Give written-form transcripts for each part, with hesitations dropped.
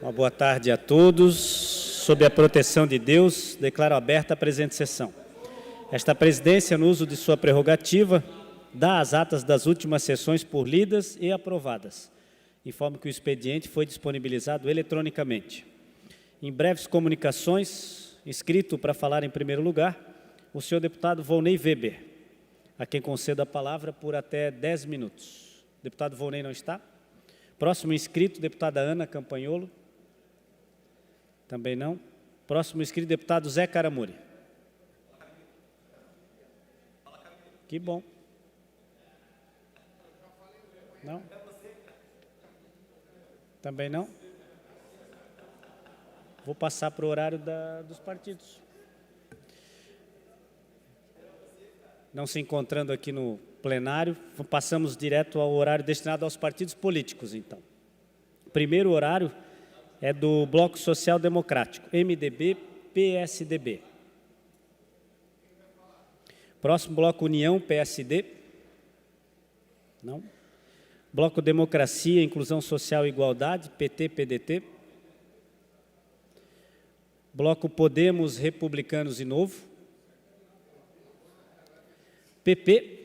Uma boa tarde a todos. Sob a proteção de Deus, declaro aberta a presente sessão. Esta presidência, no uso de sua prerrogativa, dá as atas das últimas sessões por lidas e aprovadas. Informo que o expediente foi disponibilizado eletronicamente. Em breves comunicações, inscrito para falar em primeiro lugar, o senhor deputado Volney Weber, a quem concedo a palavra por até 10 minutos. Deputado Volney não está? Próximo inscrito, deputada Ana Campanholo. Também não. Próximo inscrito, deputado Zé Caramuri. Que bom. Não? Também não? Vou passar para o horário dos partidos. Não se encontrando aqui no plenário, passamos direto ao horário destinado aos partidos políticos, então. O primeiro horário é do Bloco Social Democrático, MDB, PSDB. Próximo bloco, União, PSD. Não. Bloco Democracia, Inclusão Social e Igualdade, PT, PDT. Bloco Podemos, Republicanos e Novo. PP.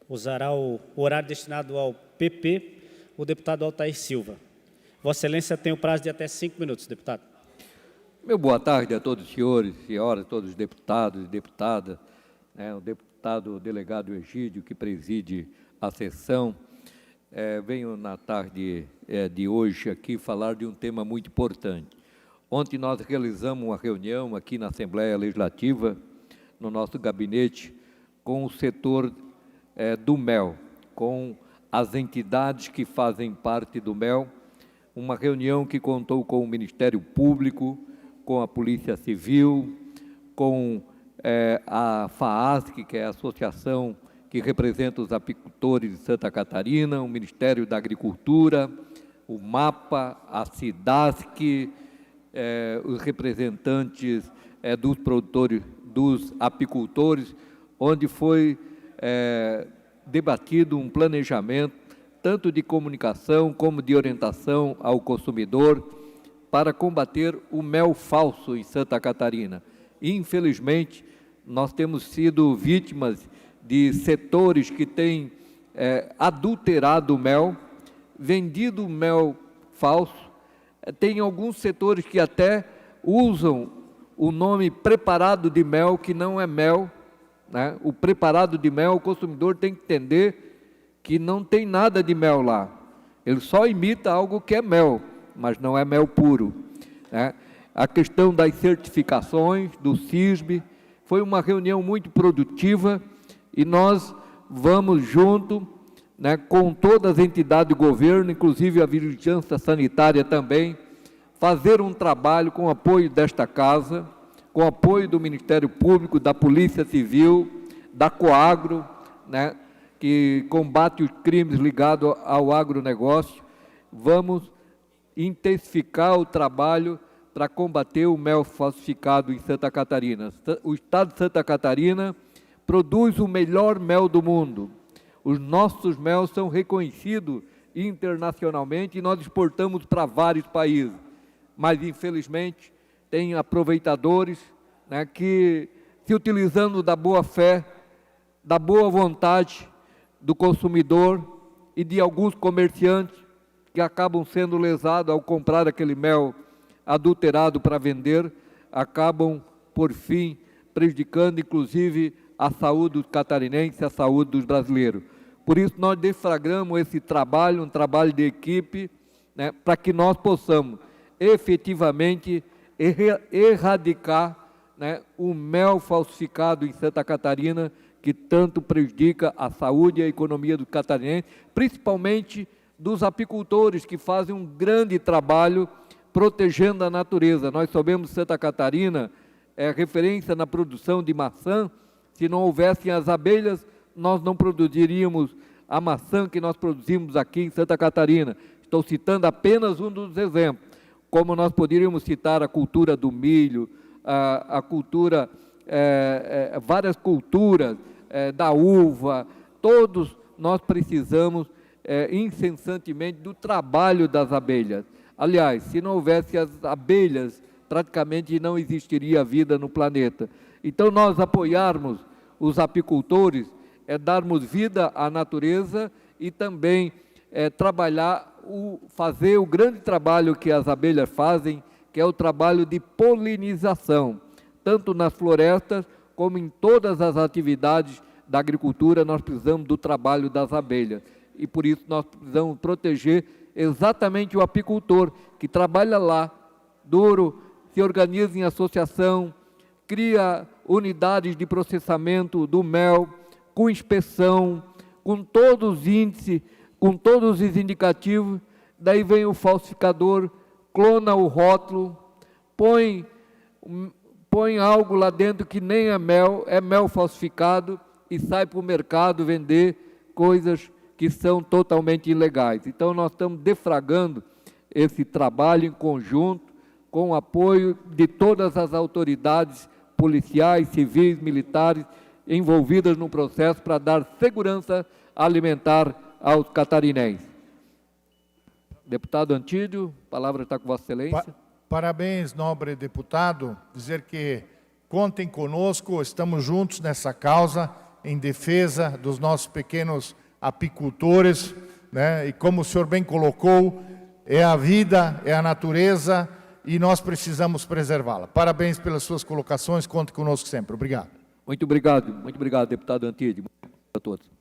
Usará o horário destinado ao PP, o deputado Altair Silva. Vossa Excelência tem o prazo de até 5 minutos, deputado. Meu boa tarde a todos os senhores, senhoras, todos os deputados e deputadas, o deputado delegado Egídio, que preside a sessão. Venho na tarde de hoje aqui falar de um tema muito importante. Ontem nós realizamos uma reunião aqui na Assembleia Legislativa, no nosso gabinete, com o setor do MEL, com as entidades que fazem parte do MEL, uma reunião que contou com o Ministério Público, com a Polícia Civil, com a FAASC, que é a associação que representa os apicultores de Santa Catarina, o Ministério da Agricultura, o MAPA, a SIDASC, os representantes dos produtores, dos apicultores, onde foi debatido um planejamento, tanto de comunicação como de orientação ao consumidor, para combater o mel falso em Santa Catarina. Infelizmente, nós temos sido vítimas de setores que têm adulterado o mel, vendido mel falso. Tem alguns setores que até usam o nome preparado de mel, que não é mel, né? O preparado de mel, o consumidor tem que entender que não tem nada de mel lá. Ele só imita algo que é mel, mas não é mel puro, né? A questão das certificações, do CISB, foi uma reunião muito produtiva e nós vamos junto, né, com todas as entidades do governo, inclusive a vigilância sanitária também, fazer um trabalho com apoio desta casa, com apoio do Ministério Público, da Polícia Civil, da Coagro, né, que combate os crimes ligados ao agronegócio. Vamos intensificar o trabalho para combater o mel falsificado em Santa Catarina. O estado de Santa Catarina produz o melhor mel do mundo. Os nossos mel são reconhecidos internacionalmente e nós exportamos para vários países. Mas, infelizmente, tem aproveitadores, né, que, se utilizando da boa fé, da boa vontade do consumidor e de alguns comerciantes que acabam sendo lesados ao comprar aquele mel adulterado para vender, acabam, por fim, prejudicando, inclusive, a saúde dos catarinenses, a saúde dos brasileiros. Por isso, nós deflagramos esse trabalho, um trabalho de equipe, né, para que nós possamos efetivamente erradicar, né, o mel falsificado em Santa Catarina, que tanto prejudica a saúde e a economia do catarinense, principalmente dos apicultores, que fazem um grande trabalho protegendo a natureza. Nós sabemos que Santa Catarina é referência na produção de maçã. Se não houvessem as abelhas, nós não produziríamos a maçã que nós produzimos aqui em Santa Catarina. Estou citando apenas um dos exemplos, como nós poderíamos citar a cultura do milho, a cultura, várias culturas da uva, todos nós precisamos incessantemente do trabalho das abelhas. Aliás, se não houvesse as abelhas, praticamente não existiria vida no planeta. Então, nós apoiarmos os apicultores é darmos vida à natureza e também fazer o grande trabalho que as abelhas fazem, que é o trabalho de polinização. Tanto nas florestas, como em todas as atividades da agricultura, nós precisamos do trabalho das abelhas. E por isso nós precisamos proteger exatamente o apicultor, que trabalha lá, duro, se organiza em associação, cria unidades de processamento do mel, com inspeção, com todos os índices, com todos os indicativos. Daí vem o falsificador, clona o rótulo, põe algo lá dentro que nem é mel falsificado, e sai para o mercado vender coisas que são totalmente ilegais. Então, nós estamos deflagrando esse trabalho em conjunto, com o apoio de todas as autoridades policiais, civis, militares, envolvidas no processo para dar segurança alimentar aos catarinenses. Deputado Antídio, a palavra está com Vossa Excelência. Parabéns, nobre deputado. Dizer que contem conosco, estamos juntos nessa causa, em defesa dos nossos pequenos apicultores, né? E como o senhor bem colocou, é a vida, é a natureza e nós precisamos preservá-la. Parabéns pelas suas colocações, conte conosco sempre. Obrigado. Muito obrigado, deputado Antídio. Muito obrigado a todos.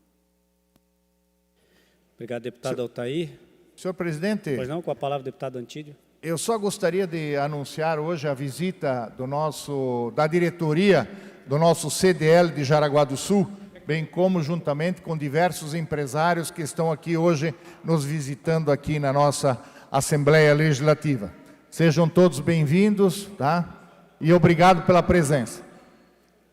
Obrigado, deputado Altair. Senhor presidente. Pois não, com a palavra o deputado Antídio. Eu só gostaria de anunciar hoje a visita da diretoria do nosso CDL de Jaraguá do Sul, bem como juntamente com diversos empresários que estão aqui hoje nos visitando aqui na nossa Assembleia Legislativa. Sejam todos bem-vindos, tá? E obrigado pela presença.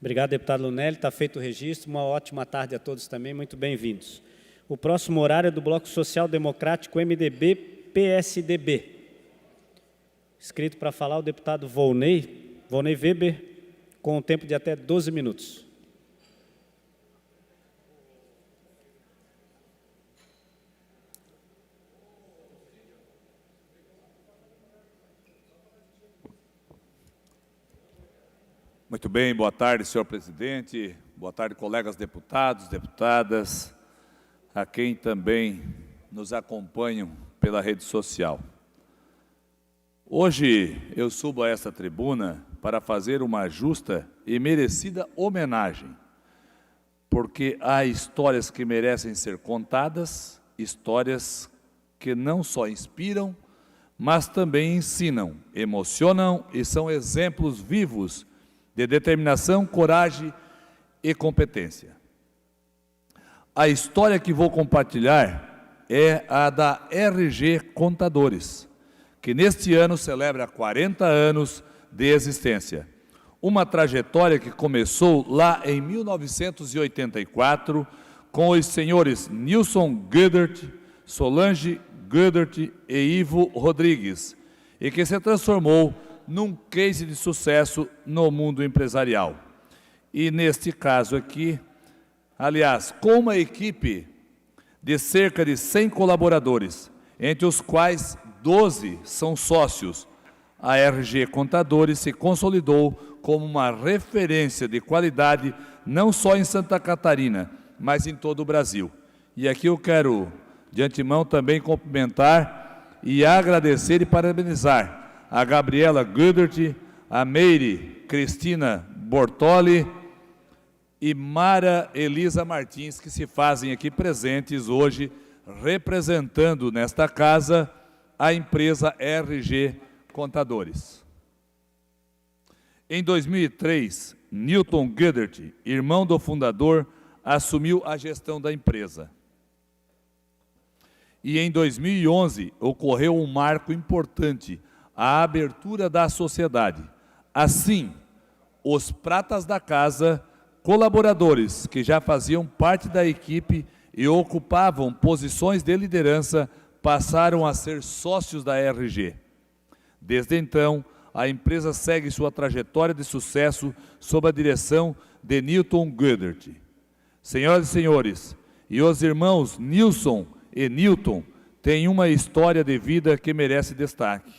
Obrigado, deputado Lunelli. Está feito o registro. Uma ótima tarde a todos também. Muito bem-vindos. O próximo horário é do Bloco Social Democrático MDB-PSDB. Escrito para falar o deputado Volney Weber, com um tempo de até 12 minutos. Muito bem, boa tarde, senhor presidente, boa tarde, colegas deputados, deputadas, a quem também nos acompanham pela rede social. Hoje eu subo a esta tribuna para fazer uma justa e merecida homenagem, porque há histórias que merecem ser contadas, histórias que não só inspiram, mas também ensinam, emocionam e são exemplos vivos de determinação, coragem e competência. A história que vou compartilhar é a da RG Contadores, que neste ano celebra 40 anos de existência. Uma trajetória que começou lá em 1984 com os senhores Nilson Goedert, Solange Goedert e Ivo Rodrigues, e que se transformou num case de sucesso no mundo empresarial. E neste caso aqui, aliás, com uma equipe de cerca de 100 colaboradores, entre os quais 12 são sócios, a RG Contadores se consolidou como uma referência de qualidade não só em Santa Catarina, mas em todo o Brasil. E aqui eu quero, de antemão, também cumprimentar e agradecer e parabenizar a Gabriela Goedert, a Meire Cristina Bortoli e Mara Elisa Martins, que se fazem aqui presentes hoje, representando nesta casa a empresa RG Contadores. Em 2003, Nilton Goedert, irmão do fundador, assumiu a gestão da empresa. E em 2011 ocorreu um marco importante, a abertura da sociedade. Assim, os pratas da casa, colaboradores que já faziam parte da equipe e ocupavam posições de liderança, passaram a ser sócios da RG. Desde então, a empresa segue sua trajetória de sucesso sob a direção de Nilton Goedert. Senhoras e senhores, E os irmãos Nilson e Newton têm uma história de vida que merece destaque.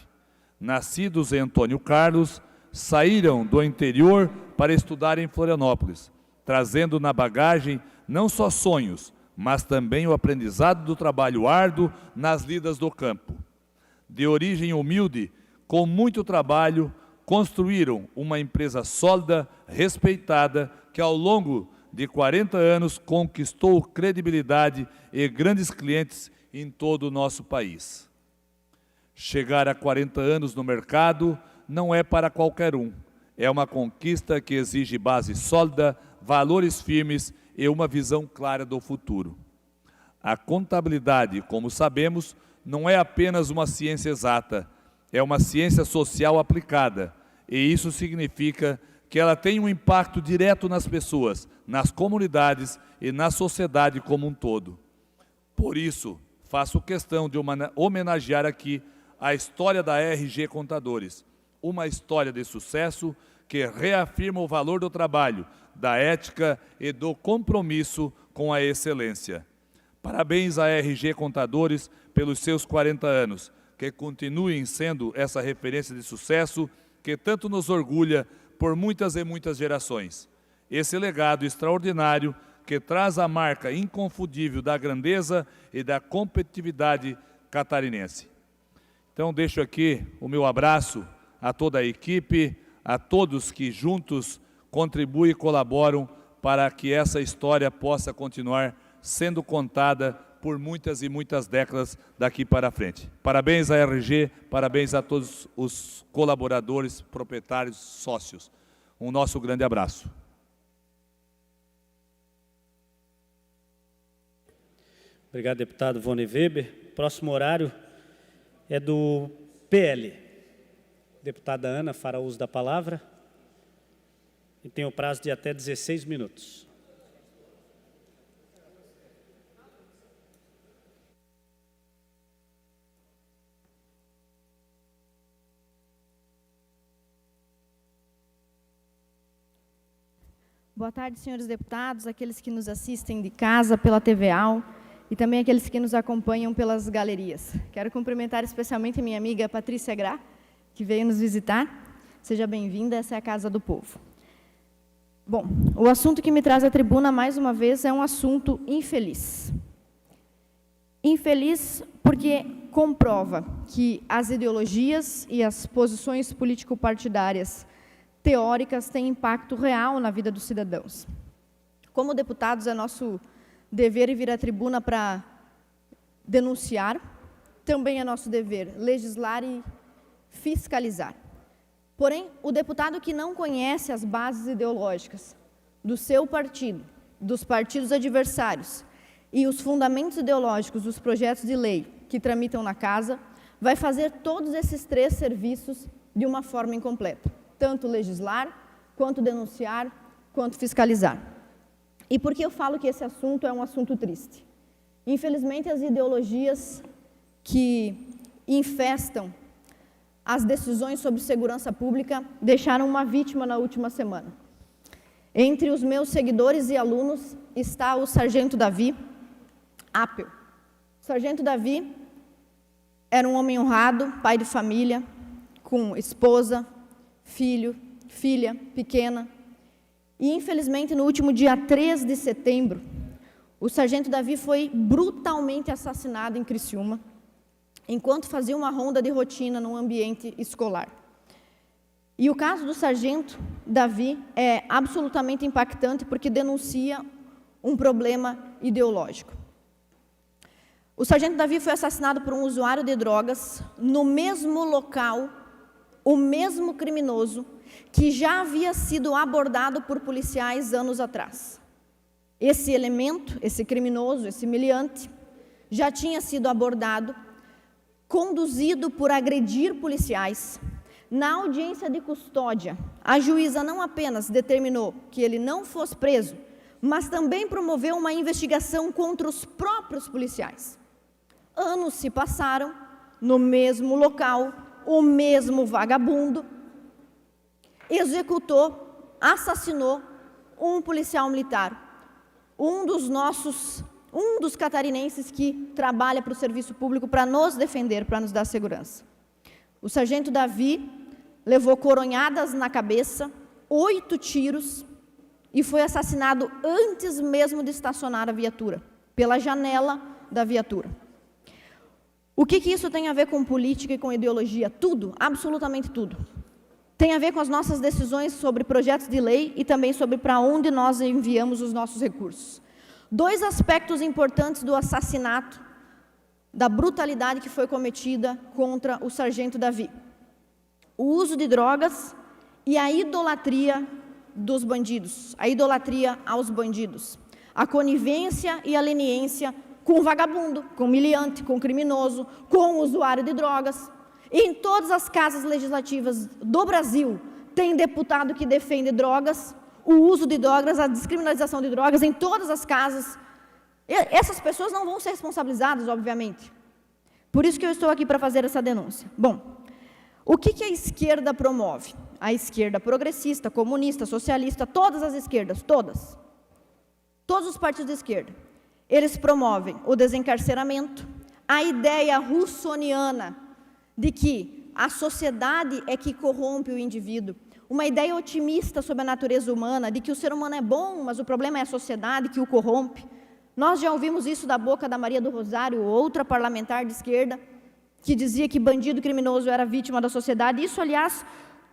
Nascidos em Antônio Carlos, saíram do interior para estudar em Florianópolis, trazendo na bagagem não só sonhos, mas também o aprendizado do trabalho árduo nas lidas do campo. De origem humilde, com muito trabalho, construíram uma empresa sólida, respeitada, que ao longo de 40 anos conquistou credibilidade e grandes clientes em todo o nosso país. Chegar a 40 anos no mercado não é para qualquer um. É uma conquista que exige base sólida, valores firmes e uma visão clara do futuro. A contabilidade, como sabemos, não é apenas uma ciência exata, é uma ciência social aplicada, e isso significa que ela tem um impacto direto nas pessoas, nas comunidades e na sociedade como um todo. Por isso, faço questão de homenagear aqui a história da RG Contadores, uma história de sucesso que reafirma o valor do trabalho, da ética e do compromisso com a excelência. Parabéns à RG Contadores pelos seus 40 anos, que continuem sendo essa referência de sucesso que tanto nos orgulha por muitas e muitas gerações. Esse legado extraordinário que traz a marca inconfundível da grandeza e da competitividade catarinense. Então, deixo aqui o meu abraço a toda a equipe, a todos que juntos contribuem e colaboram para que essa história possa continuar sendo contada por muitas e muitas décadas daqui para frente. Parabéns à RG, parabéns a todos os colaboradores, proprietários, sócios. Um nosso grande abraço. Obrigado, deputado Vone Weber. Próximo horário é do PL. Deputada Ana fará uso da palavra e tem o prazo de até 16 minutos. Boa tarde, senhores deputados, aqueles que nos assistem de casa pela TVA e também aqueles que nos acompanham pelas galerias. Quero cumprimentar especialmente minha amiga Patrícia Gra, que veio nos visitar. Seja bem-vinda, essa é a Casa do Povo. Bom, o assunto que me traz à tribuna, mais uma vez, é um assunto infeliz. Infeliz porque comprova que as ideologias e as posições político-partidárias teóricas têm impacto real na vida dos cidadãos. Como deputados, é nosso dever ir à tribuna para denunciar, também é nosso dever legislar e fiscalizar. Porém, o deputado que não conhece as bases ideológicas do seu partido, dos partidos adversários e os fundamentos ideológicos dos projetos de lei que tramitam na casa, vai fazer todos esses três serviços de uma forma incompleta. Tanto legislar, quanto denunciar, quanto fiscalizar. E por que eu falo que esse assunto é um assunto triste? Infelizmente, as ideologias que infestam as decisões sobre segurança pública deixaram uma vítima na última semana. Entre os meus seguidores e alunos está o Sargento Davi Appel. O Sargento Davi era um homem honrado, pai de família, com esposa, filho, filha pequena. E, infelizmente, no último dia 3 de setembro, o Sargento Davi foi brutalmente assassinado em Criciúma, enquanto fazia uma ronda de rotina no ambiente escolar. E o caso do Sargento Davi é absolutamente impactante porque denuncia um problema ideológico. O Sargento Davi foi assassinado por um usuário de drogas no mesmo local, o mesmo criminoso que já havia sido abordado por policiais anos atrás. Esse elemento, esse criminoso, esse meliante, já tinha sido abordado, conduzido por agredir policiais. Na audiência de custódia, a juíza não apenas determinou que ele não fosse preso, mas também promoveu uma investigação contra os próprios policiais. Anos se passaram, no mesmo local, o mesmo vagabundo executou, assassinou um policial militar, um dos nossos um dos catarinenses que trabalha para o serviço público para nos defender, para nos dar segurança. O sargento Davi levou coronhadas na cabeça, 8 tiros, e foi assassinado antes mesmo de estacionar a viatura, pela janela da viatura. O que isso tem a ver com política e com ideologia? Tudo, absolutamente tudo. Tem a ver com as nossas decisões sobre projetos de lei e também sobre para onde nós enviamos os nossos recursos. 2 aspectos importantes do assassinato, da brutalidade que foi cometida contra o sargento Davi: o uso de drogas e a idolatria dos bandidos, a idolatria aos bandidos, a conivência e a leniência com o vagabundo, com o miliante, com o criminoso, com o usuário de drogas. E em todas as casas legislativas do Brasil tem deputado que defende drogas, o uso de drogas, a descriminalização de drogas em todas as casas. Essas pessoas não vão ser responsabilizadas, obviamente. Por isso que eu estou aqui para fazer essa denúncia. Bom, o que a esquerda promove? A esquerda progressista, comunista, socialista, todas as esquerdas, todos os partidos de esquerda, eles promovem o desencarceramento, a ideia russoniana de que a sociedade é que corrompe o indivíduo, uma ideia otimista sobre a natureza humana, de que o ser humano é bom, mas o problema é a sociedade que o corrompe. Nós já ouvimos isso da boca da Maria do Rosário, outra parlamentar de esquerda, que dizia que bandido criminoso era vítima da sociedade. Isso, aliás,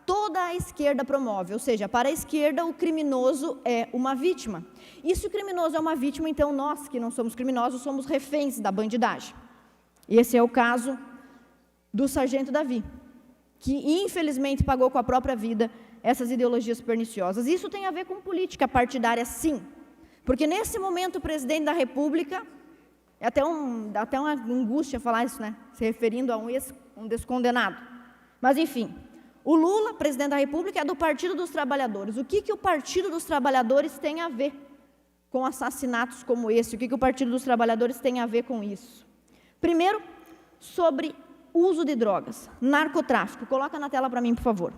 toda a esquerda promove, ou seja, para a esquerda o criminoso é uma vítima. E se o criminoso é uma vítima, então nós que não somos criminosos somos reféns da bandidagem. E esse é o caso do sargento Davi, que infelizmente pagou com a própria vida essas ideologias perniciosas. Isso tem a ver com política partidária, sim, porque nesse momento o presidente da República, dá até uma angústia falar isso, né? Se referindo a um descondenado. Mas enfim, o Lula, presidente da República, é do Partido dos Trabalhadores. O que o Partido dos Trabalhadores tem a ver com assassinatos como esse? O que o Partido dos Trabalhadores tem a ver com isso? Primeiro, sobre uso de drogas, narcotráfico. Coloca na tela para mim, por favor.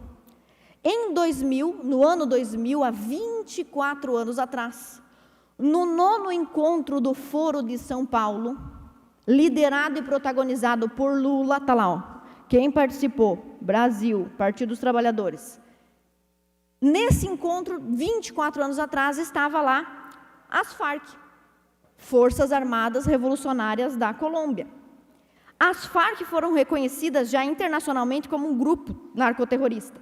Em 2000, no ano 2000, há 24 anos atrás, no 9º encontro do Foro de São Paulo, liderado e protagonizado por Lula, está lá, ó. Quem participou? Brasil, Partido dos Trabalhadores. Nesse encontro, 24 anos atrás, estava lá as Farc, Forças Armadas Revolucionárias da Colômbia. As Farc foram reconhecidas já internacionalmente como um grupo narcoterrorista,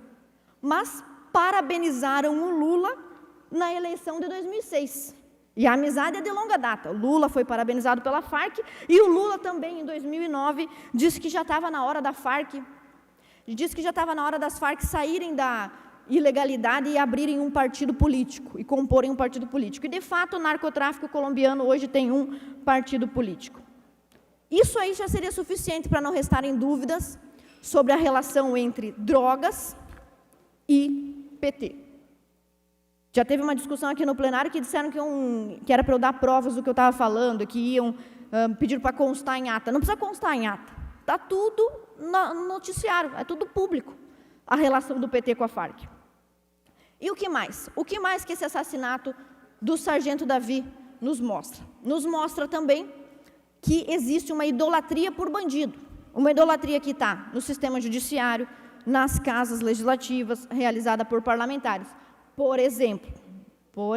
mas parabenizaram o Lula na eleição de 2006. E a amizade é de longa data. O Lula foi parabenizado pela Farc e o Lula também, em 2009, disse que já estava na hora da Farc, disse que já estava na hora das Farc saírem da ilegalidade e abrirem um partido político, e comporem um partido político. E, de fato, o narcotráfico colombiano hoje tem um partido político. Isso aí já seria suficiente para não restarem dúvidas sobre a relação entre drogas e PT. Já teve uma discussão aqui no plenário que disseram que era para eu dar provas do que eu estava falando, que iam pedir para constar em ata. Não precisa constar em ata. Está tudo no noticiário, é tudo público, a relação do PT com a Farc. E o que mais? O que mais que esse assassinato do sargento Davi nos mostra? Nos mostra também que existe uma idolatria por bandido, uma idolatria que está no sistema judiciário, nas casas legislativas, realizada por parlamentares. Por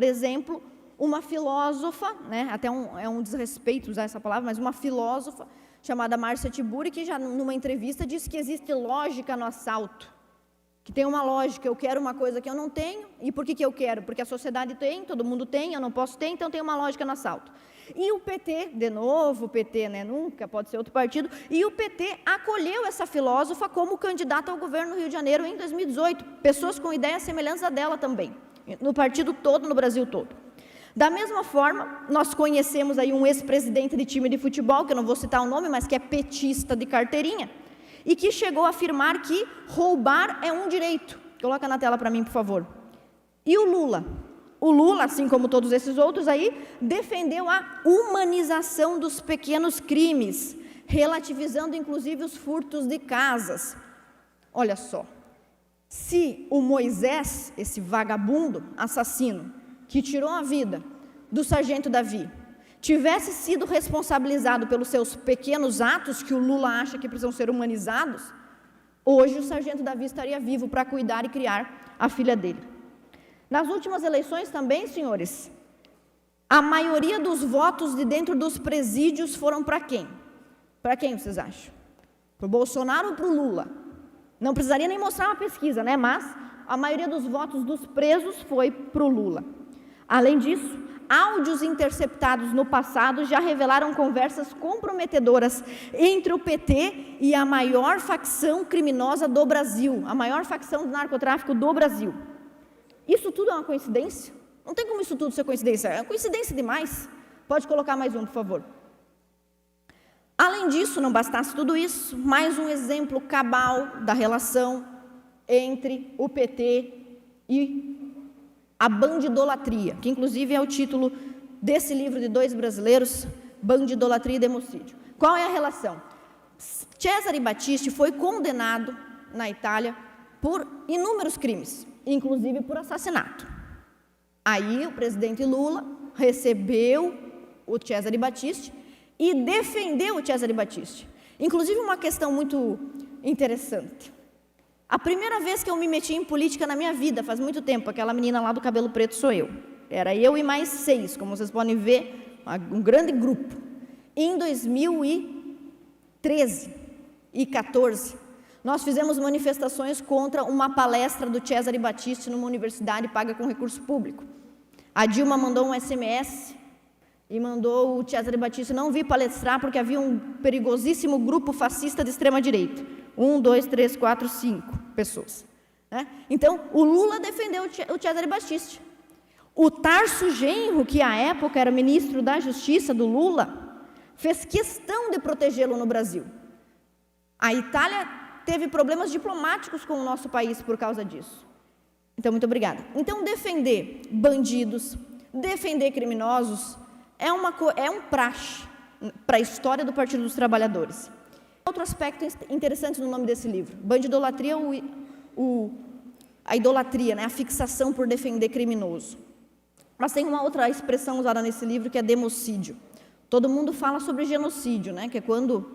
exemplo, uma filósofa, né, até é um desrespeito usar essa palavra, mas uma filósofa chamada Márcia Tiburi, que já numa entrevista disse que existe lógica no assalto, que tem uma lógica: eu quero uma coisa que eu não tenho, e por que eu quero? Porque a sociedade tem, todo mundo tem, eu não posso ter, então tem uma lógica no assalto. E o PT, de novo, o PT, né, nunca pode ser outro partido, e o PT acolheu essa filósofa como candidata ao governo do Rio de Janeiro em 2018, pessoas com ideias semelhantes à dela também, no partido todo, no Brasil todo. Da mesma forma, nós conhecemos aí um ex-presidente de time de futebol, que eu não vou citar o nome, mas que é petista de carteirinha, e que chegou a afirmar que roubar é um direito. Coloca na tela para mim, por favor. E o Lula? O Lula, assim como todos esses outros aí, defendeu a humanização dos pequenos crimes, relativizando inclusive os furtos de casas. Olha só, se o Moisés, esse vagabundo assassino, que tirou a vida do sargento Davi, tivesse sido responsabilizado pelos seus pequenos atos, que o Lula acha que precisam ser humanizados, hoje o sargento Davi estaria vivo para cuidar e criar a filha dele. Nas últimas eleições também, senhores, a maioria dos votos de dentro dos presídios foram para quem? Para quem vocês acham? Para o Bolsonaro ou para o Lula? Não precisaria nem mostrar uma pesquisa, né? Mas a maioria dos votos dos presos foi para o Lula. Além disso, áudios interceptados no passado já revelaram conversas comprometedoras entre o PT e a maior facção criminosa do Brasil, a maior facção do narcotráfico do Brasil. Isso tudo é uma coincidência? Não tem como isso tudo ser coincidência, é coincidência demais. Pode colocar mais um, por favor. Além disso, não bastasse tudo isso, mais um exemplo cabal da relação entre o PT e a bandidolatria, que inclusive é o título desse livro de dois brasileiros, Bandidolatria e Democídio. Qual é a relação? Cesare Battisti foi condenado na Itália por inúmeros crimes, inclusive por assassinato. Aí o presidente Lula recebeu o Cesare Battisti e defendeu o Cesare Battisti. Inclusive uma questão muito interessante. A primeira vez que eu me meti em política na minha vida, faz muito tempo, aquela menina lá do cabelo preto sou eu. Era eu e mais 6, como vocês podem ver, um grande grupo. Em 2013 e 14, nós fizemos manifestações contra uma palestra do Cesare Battisti numa universidade paga com recurso público. A Dilma mandou um SMS e mandou o Cesare Battisti não vir palestrar porque havia um perigosíssimo grupo fascista de extrema-direita. 1, 2, 3, 4, 5 pessoas. Né? Então, o Lula defendeu o Cesare Battisti. O Tarso Genro, que à época era ministro da Justiça do Lula, fez questão de protegê-lo no Brasil. A Itália teve problemas diplomáticos com o nosso país por causa disso. Então, muito obrigada. Então, defender bandidos, defender criminosos, é um praxe para a história do Partido dos Trabalhadores. Outro aspecto interessante no nome desse livro, bandidolatria, a idolatria, né? A fixação por defender criminoso. Mas tem uma outra expressão usada nesse livro que é democídio. Todo mundo fala sobre genocídio, né? Que é quando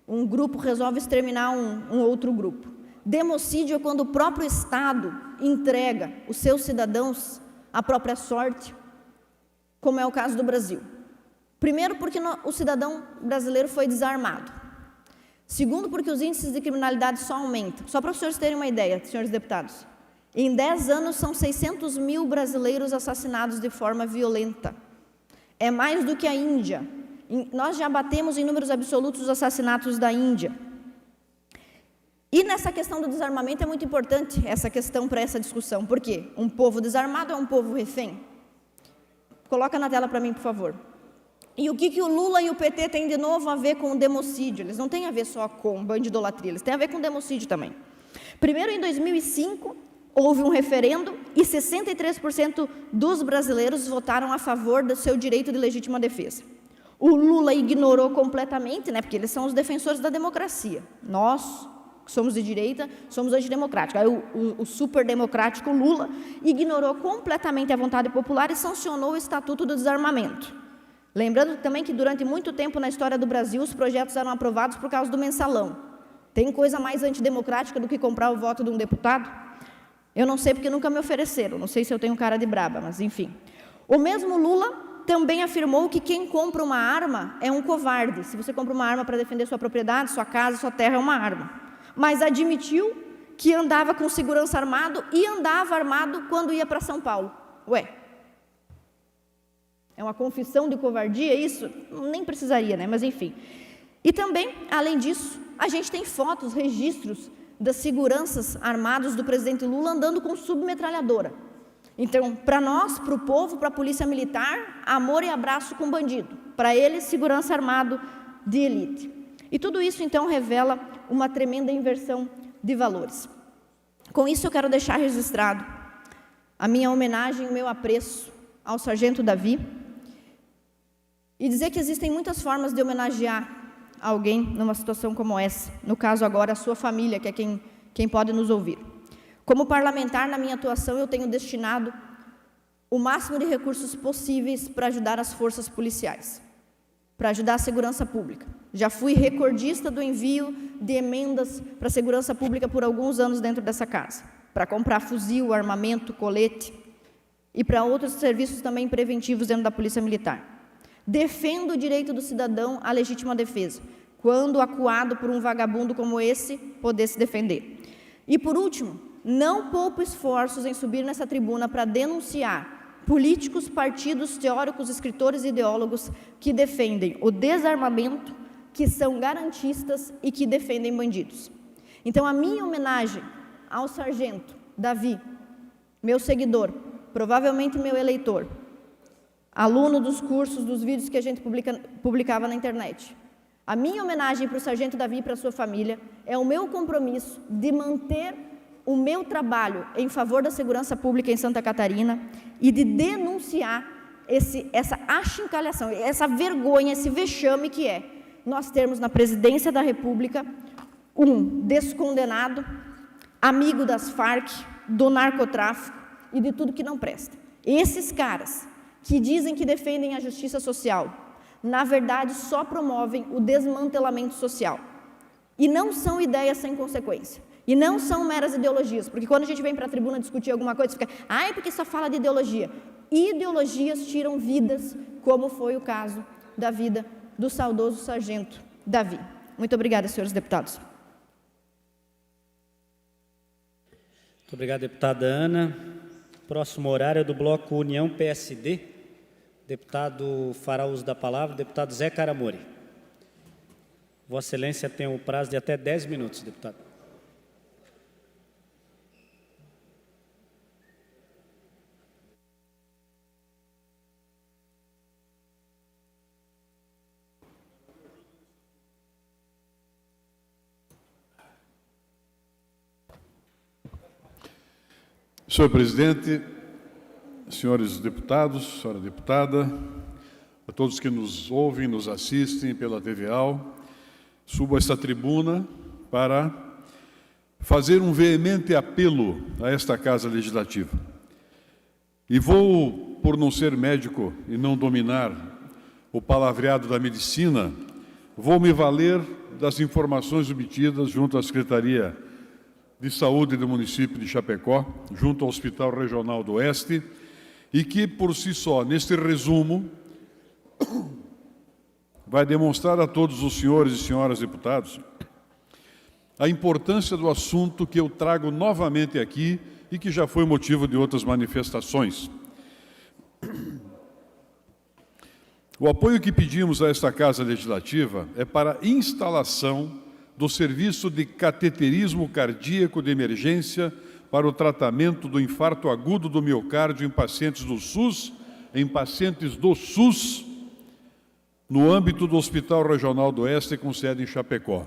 um grupo resolve exterminar um outro grupo. Democídio é quando o próprio Estado entrega os seus cidadãos à própria sorte, como é o caso do Brasil. Primeiro, porque o cidadão brasileiro foi desarmado. Segundo, porque os índices de criminalidade só aumentam. Só para os senhores terem uma ideia, senhores deputados. Em 10 anos, são 600 mil brasileiros assassinados de forma violenta. É mais do que a Índia. Nós já batemos em números absolutos os assassinatos da Índia. E nessa questão do desarmamento é muito importante essa questão para essa discussão. Por quê? Um povo desarmado é um povo refém? Coloca na tela para mim, por favor. E o que o Lula e o PT têm de novo a ver com o democídio? Eles não têm a ver só com bandidolatria, eles têm a ver com democídio também. Primeiro, em 2005, houve um referendo e 63% dos brasileiros votaram a favor do seu direito de legítima defesa. O Lula ignorou completamente, né, porque eles são os defensores da democracia. Nós, que somos de direita, somos antidemocráticos. Aí o superdemocrático Lula ignorou completamente a vontade popular e sancionou o Estatuto do Desarmamento. Lembrando também que durante muito tempo na história do Brasil os projetos eram aprovados por causa do mensalão. Tem coisa mais antidemocrática do que comprar o voto de um deputado? Eu não sei porque nunca me ofereceram, não sei se eu tenho cara de braba, mas enfim. O mesmo Lula também afirmou que quem compra uma arma é um covarde. Se você compra uma arma para defender sua propriedade, sua casa, sua terra, é uma arma. Mas admitiu que andava com segurança armado e andava armado quando ia para São Paulo. Ué, é uma confissão de covardia isso? Nem precisaria, né? Mas enfim. E também, além disso, a gente tem fotos, registros das seguranças armados do presidente Lula andando com submetralhadora. Então, para nós, para o povo, para a polícia militar, amor e abraço com bandido. Para eles, segurança armado de elite. E tudo isso, então, revela uma tremenda inversão de valores. Com isso, eu quero deixar registrado a minha homenagem, o meu apreço ao sargento Davi e dizer que existem muitas formas de homenagear alguém numa situação como essa. No caso agora, a sua família, que é quem pode nos ouvir. Como parlamentar, na minha atuação, eu tenho destinado o máximo de recursos possíveis para ajudar as forças policiais, para ajudar a segurança pública. Já fui recordista do envio de emendas para a segurança pública por alguns anos dentro dessa casa, para comprar fuzil, armamento, colete e para outros serviços também preventivos dentro da Polícia Militar. Defendo o direito do cidadão à legítima defesa, quando acuado por um vagabundo como esse, poder se defender. E por último, não poupo esforços em subir nessa tribuna para denunciar políticos, partidos, teóricos, escritores e ideólogos que defendem o desarmamento, que são garantistas e que defendem bandidos. Então, a minha homenagem ao sargento Davi, meu seguidor, provavelmente meu eleitor, aluno dos cursos, dos vídeos que a gente publicava na internet. A minha homenagem para o sargento Davi e para a sua família é o meu compromisso de manter o meu trabalho em favor da segurança pública em Santa Catarina e de denunciar essa achincalhação, essa vergonha, esse vexame que é nós termos na presidência da República um descondenado, amigo das Farc, do narcotráfico e de tudo que não presta. Esses caras que dizem que defendem a justiça social, na verdade só promovem o desmantelamento social. E não são ideias sem consequência. E não são meras ideologias, porque quando a gente vem para a tribuna discutir alguma coisa, fica, é porque só fala de ideologia. Ideologias tiram vidas, como foi o caso da vida do saudoso sargento Davi. Muito obrigada, senhores deputados. Muito obrigado, deputada Ana. Próximo horário é do bloco União PSD. Deputado fará uso da palavra, deputado Zé Caramori. Vossa Excelência tem o prazo de até 10 minutos, deputado. Senhor presidente, senhores deputados, senhora deputada, a todos que nos ouvem, nos assistem pela TVAL, subo a esta tribuna para fazer um veemente apelo a esta Casa Legislativa. E vou, por não ser médico e não dominar o palavreado da medicina, vou me valer das informações obtidas junto à Secretaria de Saúde do município de Chapecó, junto ao Hospital Regional do Oeste, e que, por si só, neste resumo, vai demonstrar a todos os senhores e senhoras deputados a importância do assunto que eu trago novamente aqui e que já foi motivo de outras manifestações. O apoio que pedimos a esta Casa Legislativa é para a instalação do serviço de cateterismo cardíaco de emergência para o tratamento do infarto agudo do miocárdio em pacientes do SUS, no âmbito do Hospital Regional do Oeste, com sede em Chapecó.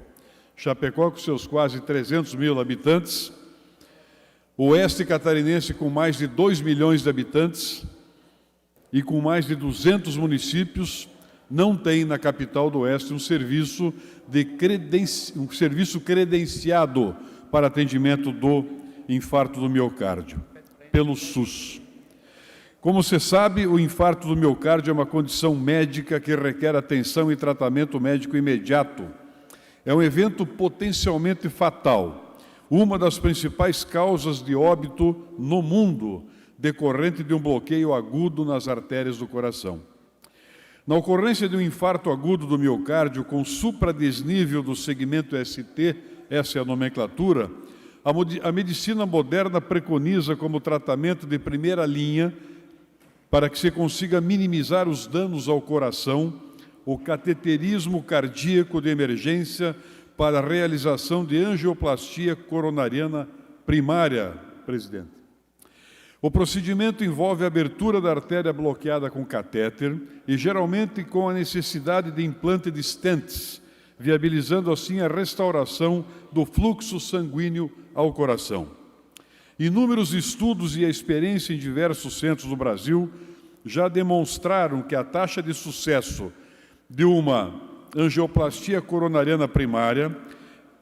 Chapecó, com seus quase 300 mil habitantes, o Oeste catarinense com mais de 2 milhões de habitantes e com mais de 200 municípios, não tem na capital do Oeste um serviço credenciado para atendimento do infarto do miocárdio, pelo SUS. Como você sabe, o infarto do miocárdio é uma condição médica que requer atenção e tratamento médico imediato. É um evento potencialmente fatal, uma das principais causas de óbito no mundo, decorrente de um bloqueio agudo nas artérias do coração. Na ocorrência de um infarto agudo do miocárdio com supradesnível do segmento ST, essa é a nomenclatura, a medicina moderna preconiza como tratamento de primeira linha, para que se consiga minimizar os danos ao coração, o cateterismo cardíaco de emergência para a realização de angioplastia coronariana primária, presidente. O procedimento envolve a abertura da artéria bloqueada com catéter e geralmente com a necessidade de implante de stents, viabilizando assim a restauração do fluxo sanguíneo ao coração. Inúmeros estudos e a experiência em diversos centros do Brasil já demonstraram que a taxa de sucesso de uma angioplastia coronariana primária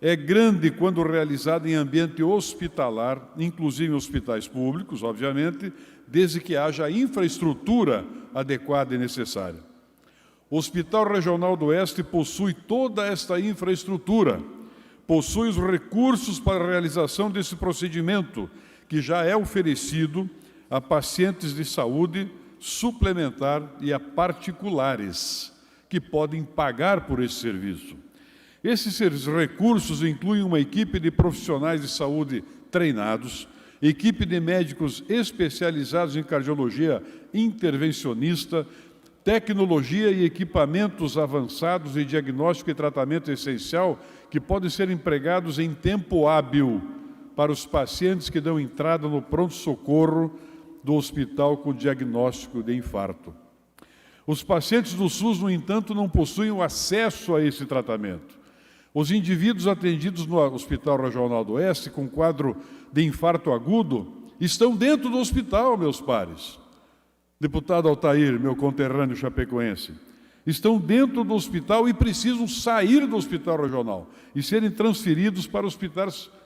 é grande quando realizada em ambiente hospitalar, inclusive em hospitais públicos, obviamente, desde que haja infraestrutura adequada e necessária. O Hospital Regional do Oeste possui toda esta infraestrutura, possui os recursos para a realização desse procedimento, que já é oferecido a pacientes de saúde suplementar e a particulares, que podem pagar por esse serviço. Esses recursos incluem uma equipe de profissionais de saúde treinados, equipe de médicos especializados em cardiologia intervencionista, tecnologia e equipamentos avançados de diagnóstico e tratamento essencial que podem ser empregados em tempo hábil para os pacientes que dão entrada no pronto-socorro do hospital com diagnóstico de infarto. Os pacientes do SUS, no entanto, não possuem o acesso a esse tratamento. Os indivíduos atendidos no Hospital Regional do Oeste com quadro de infarto agudo estão dentro do hospital, meus pares. Deputado Altair, meu conterrâneo chapecoense, estão dentro do hospital e precisam sair do Hospital Regional e serem transferidos para o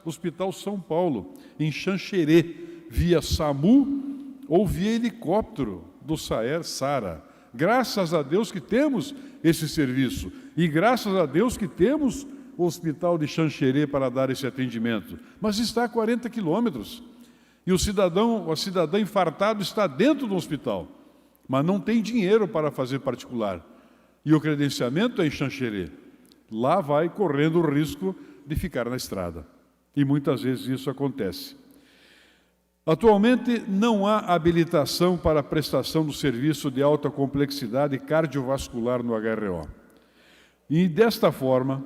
Hospital São Paulo, em Xanxerê, via SAMU ou via helicóptero do SAER-SARA. Graças a Deus que temos esse serviço e graças a Deus que temos o Hospital de Xanxerê para dar esse atendimento. Mas está a 40 quilômetros. E o cidadão infartado está dentro do hospital, mas não tem dinheiro para fazer particular. E o credenciamento é em Xanxerê. Lá vai correndo o risco de ficar na estrada. E muitas vezes isso acontece. Atualmente, não há habilitação para a prestação do serviço de alta complexidade cardiovascular no HRO. E, desta forma,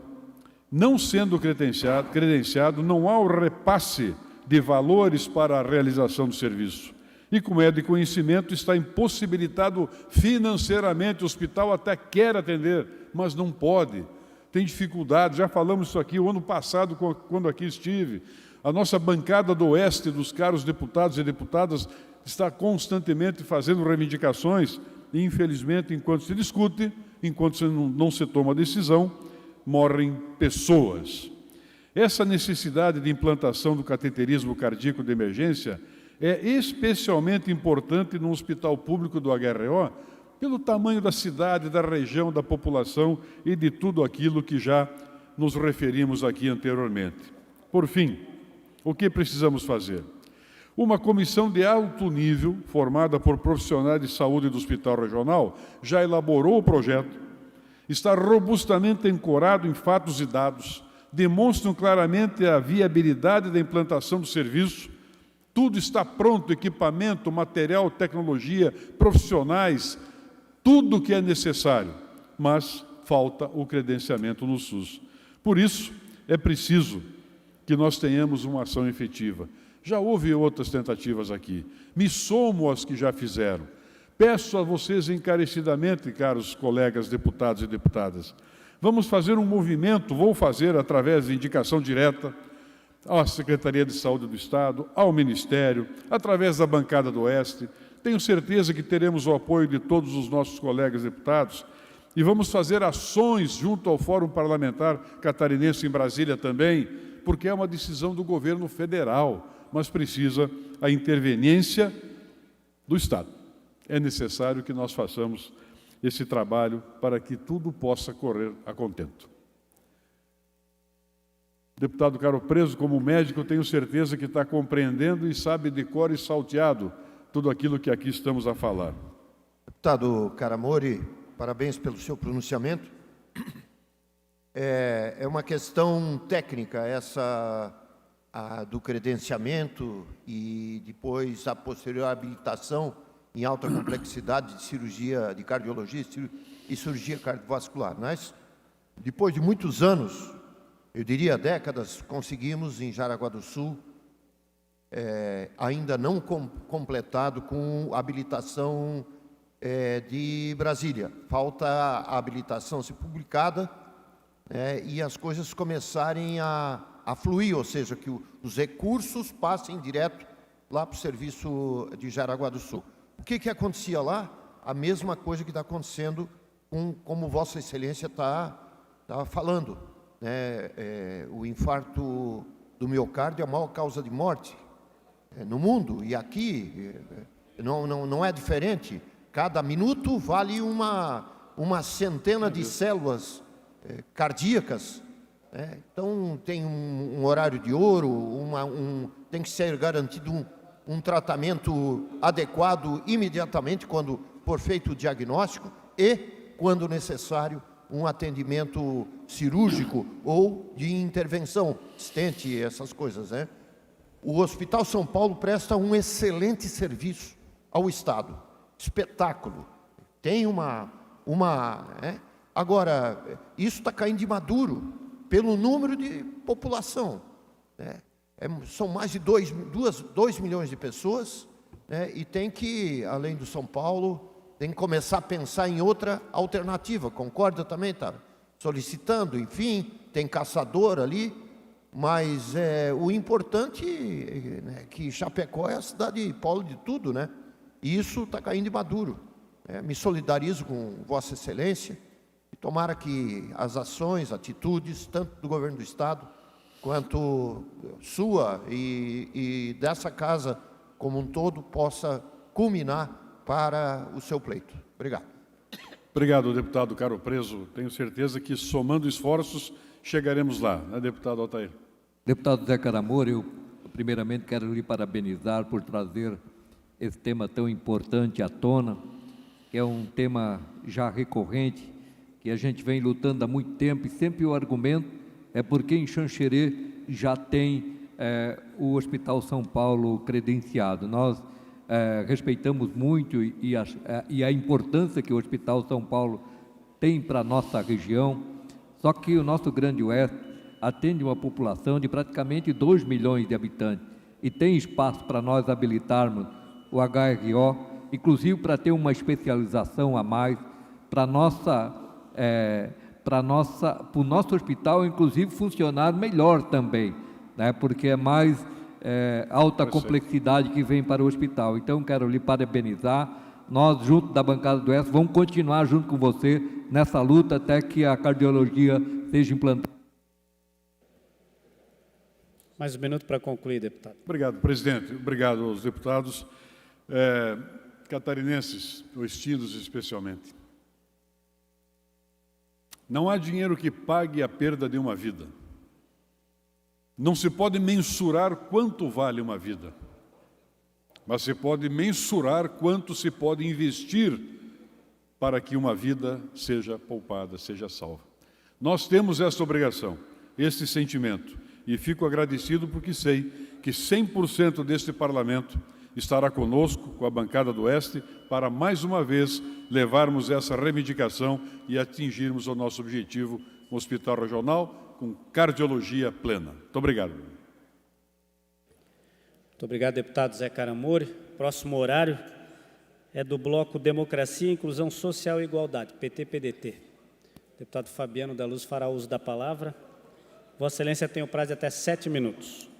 não sendo credenciado, não há o repasse de valores para a realização do serviço. E, como é de conhecimento, está impossibilitado financeiramente. O hospital até quer atender, mas não pode. Tem dificuldade. Já falamos isso aqui o ano passado, quando aqui estive. A nossa bancada do Oeste, dos caros deputados e deputadas, está constantemente fazendo reivindicações e, infelizmente, enquanto se discute, enquanto não se toma decisão, morrem pessoas. Essa necessidade de implantação do cateterismo cardíaco de emergência é especialmente importante no hospital público do HRO, pelo tamanho da cidade, da região, da população e de tudo aquilo que já nos referimos aqui anteriormente. Por fim, o que precisamos fazer? Uma comissão de alto nível, formada por profissionais de saúde do Hospital Regional, já elaborou o projeto, está robustamente ancorado em fatos e dados, demonstram claramente a viabilidade da implantação do serviço, tudo está pronto, equipamento, material, tecnologia, profissionais, tudo o que é necessário, mas falta o credenciamento no SUS. Por isso, é preciso que nós tenhamos uma ação efetiva. Já houve outras tentativas aqui, me somo às que já fizeram. Peço a vocês encarecidamente, caros colegas deputados e deputadas, vamos fazer um movimento, vou fazer através de indicação direta à Secretaria de Saúde do Estado, ao Ministério, através da bancada do Oeste. Tenho certeza que teremos o apoio de todos os nossos colegas deputados e vamos fazer ações junto ao Fórum Parlamentar Catarinense em Brasília também, porque é uma decisão do governo federal, mas precisa a interveniência do Estado. É necessário que nós façamos esse trabalho para que tudo possa correr a contento. Deputado Caro Preso, como médico, tenho certeza que está compreendendo e sabe de cor e salteado tudo aquilo que aqui estamos a falar. Deputado Caramori, parabéns pelo seu pronunciamento. É uma questão técnica essa do credenciamento e depois a posterior habilitação em alta complexidade de cirurgia de cardiologia e cirurgia cardiovascular. Mas, depois de muitos anos, eu diria décadas, conseguimos em Jaraguá do Sul, ainda não completado com habilitação de Brasília. Falta a habilitação ser publicada e as coisas começarem a fluir, ou seja, que os recursos passem direto lá para o serviço de Jaraguá do Sul. O que acontecia lá? A mesma coisa que está acontecendo como Vossa Excelência está falando. né, o infarto do miocárdio é a maior causa de morte no mundo, e aqui não é diferente. Cada minuto vale uma centena de células cardíacas. Então, tem um horário de ouro, tem que ser garantido um tratamento adequado imediatamente quando for feito o diagnóstico e, quando necessário, um atendimento cirúrgico ou de intervenção, stente, essas coisas, né? O Hospital São Paulo presta um excelente serviço ao Estado, espetáculo. Tem Agora, isso está caindo de maduro pelo número de população, né? São mais de 2 milhões de pessoas, né? E tem que, além do São Paulo, tem que começar a pensar em outra alternativa. Concorda também, está solicitando, enfim, tem caçador ali, mas o importante é que Chapecó é a cidade polo de tudo, né? E isso está caindo de maduro. Me solidarizo com Vossa Excelência e tomara que as ações, atitudes, tanto do governo do Estado, quanto sua e dessa casa como um todo, possa culminar para o seu pleito. Obrigado. Obrigado, deputado Caro Preso. Tenho certeza que, somando esforços, chegaremos lá, né, deputado Altair? Deputado Zé Caramor, eu primeiramente quero lhe parabenizar por trazer esse tema tão importante à tona, que é um tema já recorrente, que a gente vem lutando há muito tempo, e sempre o argumento é porque em Xanxerê já tem o Hospital São Paulo credenciado. Nós respeitamos muito e a importância que o Hospital São Paulo tem para a nossa região, só que o nosso Grande Oeste atende uma população de praticamente 2 milhões de habitantes e tem espaço para nós habilitarmos o HRO, inclusive para ter uma especialização a mais para o nosso hospital, inclusive, funcionar melhor também, né? Porque é mais alta complexidade que vem para o hospital. Então, quero lhe parabenizar. Nós, junto da bancada do Oeste, vamos continuar junto com você nessa luta até que a cardiologia seja implantada. Mais um minuto para concluir, deputado. Obrigado, presidente. Obrigado aos deputados catarinenses, oestinos especialmente. Não há dinheiro que pague a perda de uma vida. Não se pode mensurar quanto vale uma vida, mas se pode mensurar quanto se pode investir para que uma vida seja poupada, seja salva. Nós temos essa obrigação, esse sentimento, e fico agradecido porque sei que 100% deste parlamento estará conosco, com a bancada do Oeste, para mais uma vez levarmos essa reivindicação e atingirmos o nosso objetivo, um hospital regional com cardiologia plena. Muito obrigado. Muito obrigado, deputado Zé Caramor. Próximo horário é do bloco Democracia, Inclusão Social e Igualdade, PT-PDT. Deputado Fabiano da Luz fará uso da palavra. Vossa Excelência tem o prazo de até 7 minutos.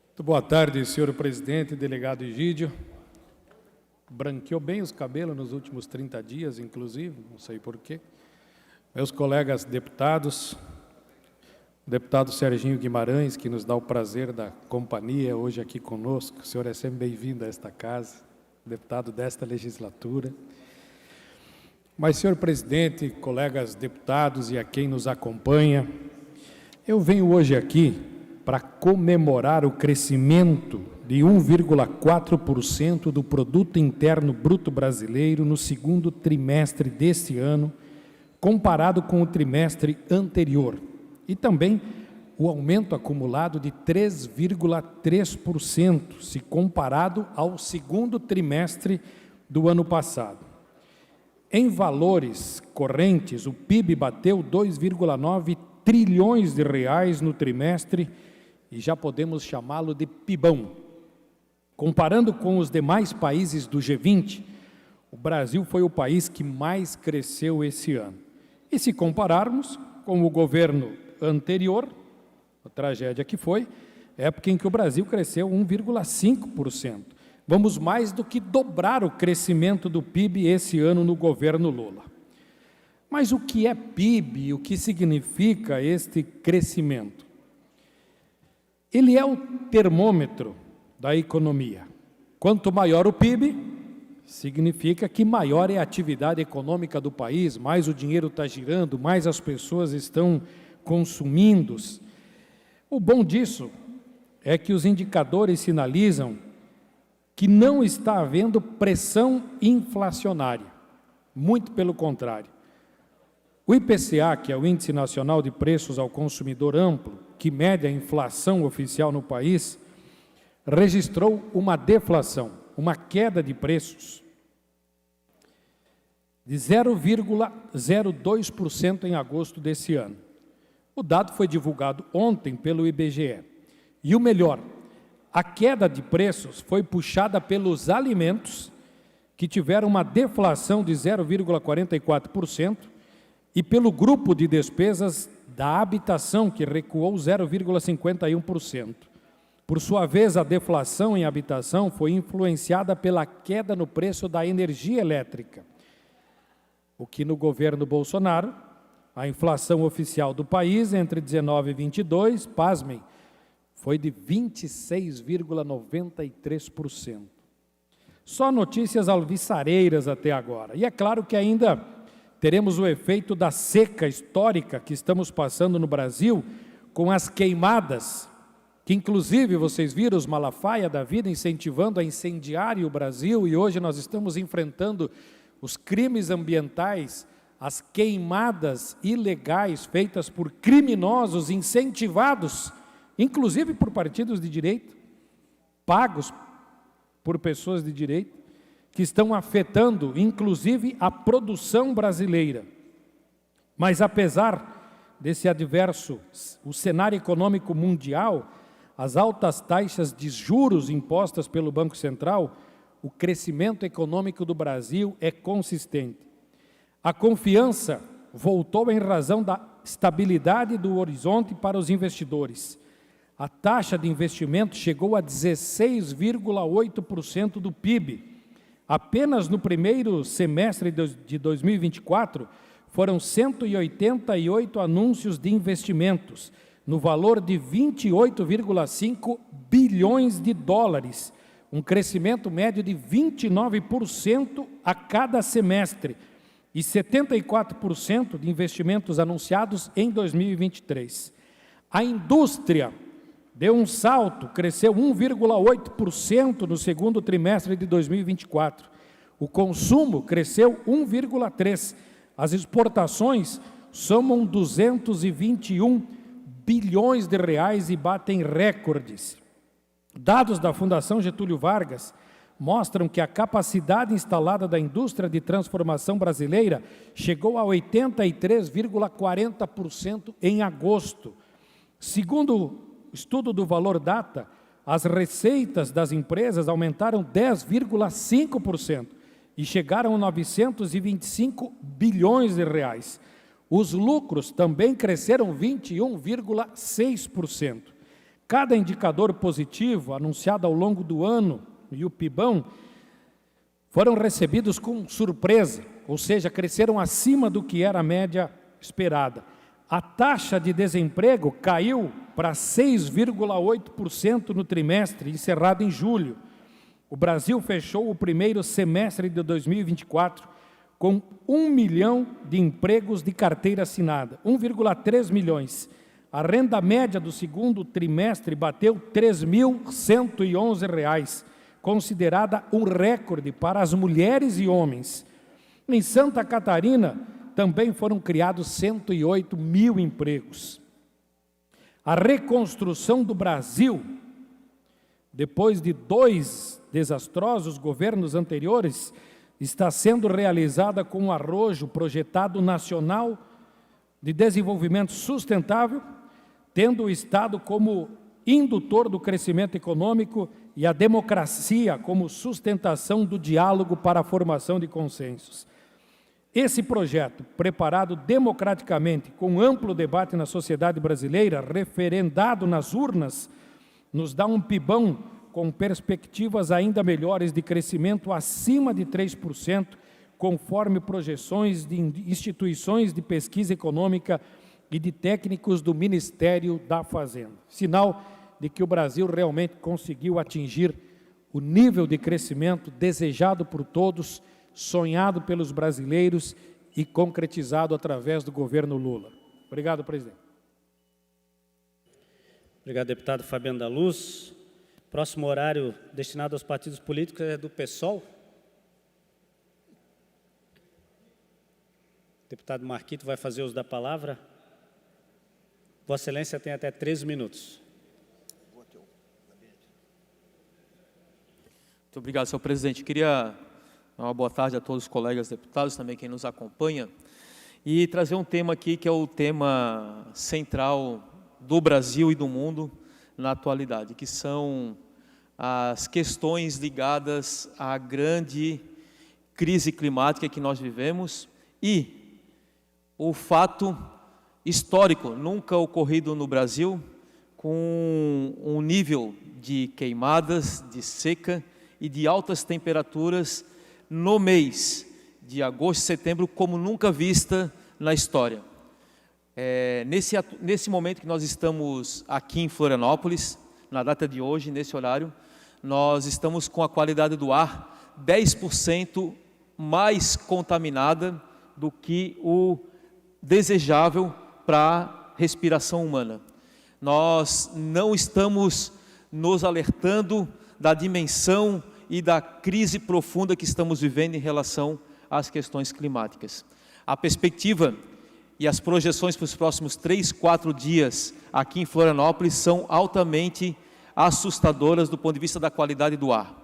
Muito boa tarde, senhor presidente, delegado Egídio. Branqueou bem os cabelos nos últimos 30 dias, inclusive, não sei porquê. Meus colegas deputados, o deputado Serginho Guimarães, que nos dá o prazer da companhia hoje aqui conosco. O senhor é sempre bem-vindo a esta casa, deputado desta legislatura. Mas, senhor presidente, colegas deputados e a quem nos acompanha, eu venho hoje aqui para comemorar o crescimento de 1,4% do Produto Interno Bruto Brasileiro no segundo trimestre deste ano, comparado com o trimestre anterior, e também o aumento acumulado de 3,3%, se comparado ao segundo trimestre do ano passado. Em valores correntes, o PIB bateu 2,9 trilhões de reais no trimestre, e já podemos chamá-lo de PIBão. Comparando com os demais países do G20, o Brasil foi o país que mais cresceu esse ano. E se compararmos com o governo anterior, a tragédia que foi, época em que o Brasil cresceu 1,5%. vamos mais do que dobrar o crescimento do PIB esse ano no governo Lula. Mas o que é PIB? O que significa este crescimento? Ele é o termômetro da economia. Quanto maior o PIB, significa que maior é a atividade econômica do país, mais o dinheiro está girando, mais as pessoas estão consumindo. O bom disso é que os indicadores sinalizam que não está havendo pressão inflacionária, muito pelo contrário. O IPCA, que é o Índice Nacional de Preços ao Consumidor Amplo, que mede a inflação oficial no país, registrou uma deflação, uma queda de preços de 0,02% em agosto desse ano. O dado foi divulgado ontem pelo IBGE. E o melhor, a queda de preços foi puxada pelos alimentos, que tiveram uma deflação de 0,44%, e pelo grupo de despesas da habitação, que recuou 0,51%. Por sua vez, a deflação em habitação foi influenciada pela queda no preço da energia elétrica, o que no governo Bolsonaro, a inflação oficial do país entre 19 e 22, pasmem, foi de 26,93%. Só notícias alvissareiras até agora. E é claro que ainda teremos o efeito da seca histórica que estamos passando no Brasil, com as queimadas, que inclusive vocês viram os Malafaia da vida incentivando a incendiar o Brasil, e hoje nós estamos enfrentando os crimes ambientais, as queimadas ilegais feitas por criminosos incentivados, inclusive por partidos de direita, pagos por pessoas de direita, que estão afetando, inclusive, a produção brasileira. Mas, apesar desse adverso, o cenário econômico mundial, as altas taxas de juros impostas pelo Banco Central, o crescimento econômico do Brasil é consistente. A confiança voltou em razão da estabilidade do horizonte para os investidores. A taxa de investimento chegou a 16,8% do PIB. Apenas no primeiro semestre de 2024, foram 188 anúncios de investimentos, no valor de 28,5 bilhões de dólares, um crescimento médio de 29% a cada semestre, e 74% de investimentos anunciados em 2023. A indústria deu um salto, cresceu 1,8% no segundo trimestre de 2024. O consumo cresceu 1,3%. As exportações somam 221 bilhões de reais e batem recordes. Dados da Fundação Getúlio Vargas mostram que a capacidade instalada da indústria de transformação brasileira chegou a 83,40% em agosto. Segundo o estudo do Valor Data, as receitas das empresas aumentaram 10,5% e chegaram a 925 bilhões de reais. Os lucros também cresceram 21,6%. Cada indicador positivo anunciado ao longo do ano e o PIBão foram recebidos com surpresa, ou seja, cresceram acima do que era a média esperada. A taxa de desemprego caiu para 6,8% no trimestre encerrado em julho. O Brasil fechou o primeiro semestre de 2024 com 1 milhão de empregos de carteira assinada, 1,3 milhões. A renda média do segundo trimestre bateu R$ 3.111, considerada um recorde para as mulheres e homens. Em Santa Catarina, também foram criados 108 mil empregos. A reconstrução do Brasil, depois de 2 desastrosos governos anteriores, está sendo realizada com o arrojo projetado nacional de desenvolvimento sustentável, tendo o Estado como indutor do crescimento econômico e a democracia como sustentação do diálogo para a formação de consensos. Esse projeto, preparado democraticamente, com amplo debate na sociedade brasileira, referendado nas urnas, nos dá um PIBão com perspectivas ainda melhores de crescimento acima de 3%, conforme projeções de instituições de pesquisa econômica e de técnicos do Ministério da Fazenda. Sinal de que o Brasil realmente conseguiu atingir o nível de crescimento desejado por todos, sonhado pelos brasileiros e concretizado através do governo Lula. Obrigado, presidente. Obrigado, deputado Fabiano da Luz. Próximo horário destinado aos partidos políticos é do PSOL. O deputado Marquito vai fazer uso da palavra. Vossa Excelência tem até 13 minutos. Muito obrigado, senhor presidente. Queria dar uma boa tarde a todos os colegas deputados, também quem nos acompanha, e trazer um tema aqui que é o tema central do Brasil e do mundo na atualidade, que são as questões ligadas à grande crise climática que nós vivemos e o fato histórico, nunca ocorrido no Brasil, com um nível de queimadas, de seca e de altas temperaturas no mês de agosto e setembro, como nunca vista na história. Nesse momento que nós estamos aqui em Florianópolis, na data de hoje, nesse horário, nós estamos com a qualidade do ar 10% mais contaminada do que o desejável para a respiração humana. Nós não estamos nos alertando da dimensão e da crise profunda que estamos vivendo em relação às questões climáticas. A perspectiva e as projeções para os próximos 3, 4 dias aqui em Florianópolis são altamente assustadoras do ponto de vista da qualidade do ar.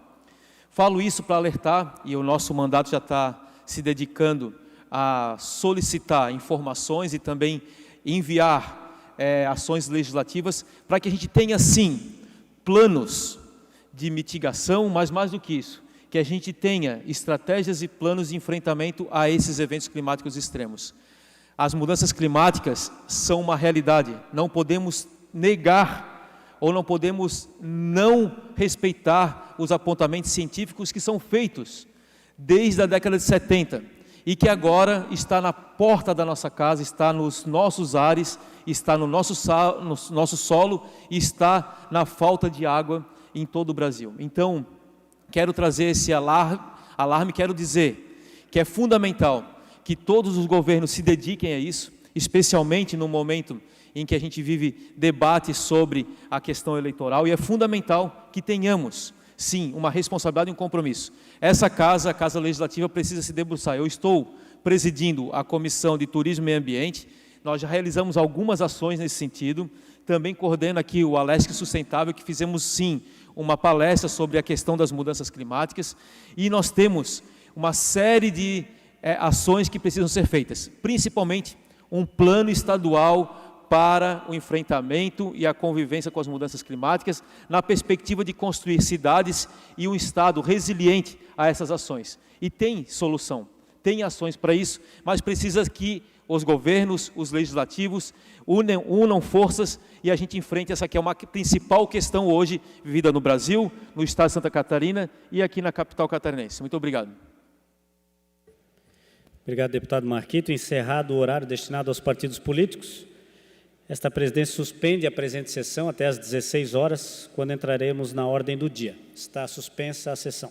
Falo isso para alertar, e o nosso mandato já está se dedicando a solicitar informações e também enviar ações legislativas para que a gente tenha, sim, planos de mitigação, mas mais do que isso, que a gente tenha estratégias e planos de enfrentamento a esses eventos climáticos extremos. As mudanças climáticas são uma realidade, não podemos negar ou não podemos não respeitar os apontamentos científicos que são feitos desde a década de 70 e que agora está na porta da nossa casa, está nos nossos ares, está no nosso solo e está na falta de água em todo o Brasil. Então, quero trazer esse alarme, quero dizer que é fundamental que todos os governos se dediquem a isso, especialmente no momento em que a gente vive debate sobre a questão eleitoral, e é fundamental que tenhamos, sim, uma responsabilidade e um compromisso. Essa casa, a Casa Legislativa, precisa se debruçar. Eu estou presidindo a Comissão de Turismo e Meio Ambiente, nós já realizamos algumas ações nesse sentido, também coordeno aqui o Alesc Sustentável, que fizemos, sim, uma palestra sobre a questão das mudanças climáticas, e nós temos uma série de ações que precisam ser feitas, principalmente um plano estadual para o enfrentamento e a convivência com as mudanças climáticas, na perspectiva de construir cidades e um Estado resiliente a essas ações. E tem solução, tem ações para isso, mas precisa que os governos, os legislativos, unam forças e a gente enfrente essa que é uma principal questão hoje vivida no Brasil, no estado de Santa Catarina e aqui na capital catarinense. Muito obrigado. Obrigado, deputado Marquito. Encerrado o horário destinado aos partidos políticos, esta presidência suspende a presente sessão até às 16 horas, quando entraremos na ordem do dia. Está suspensa a sessão.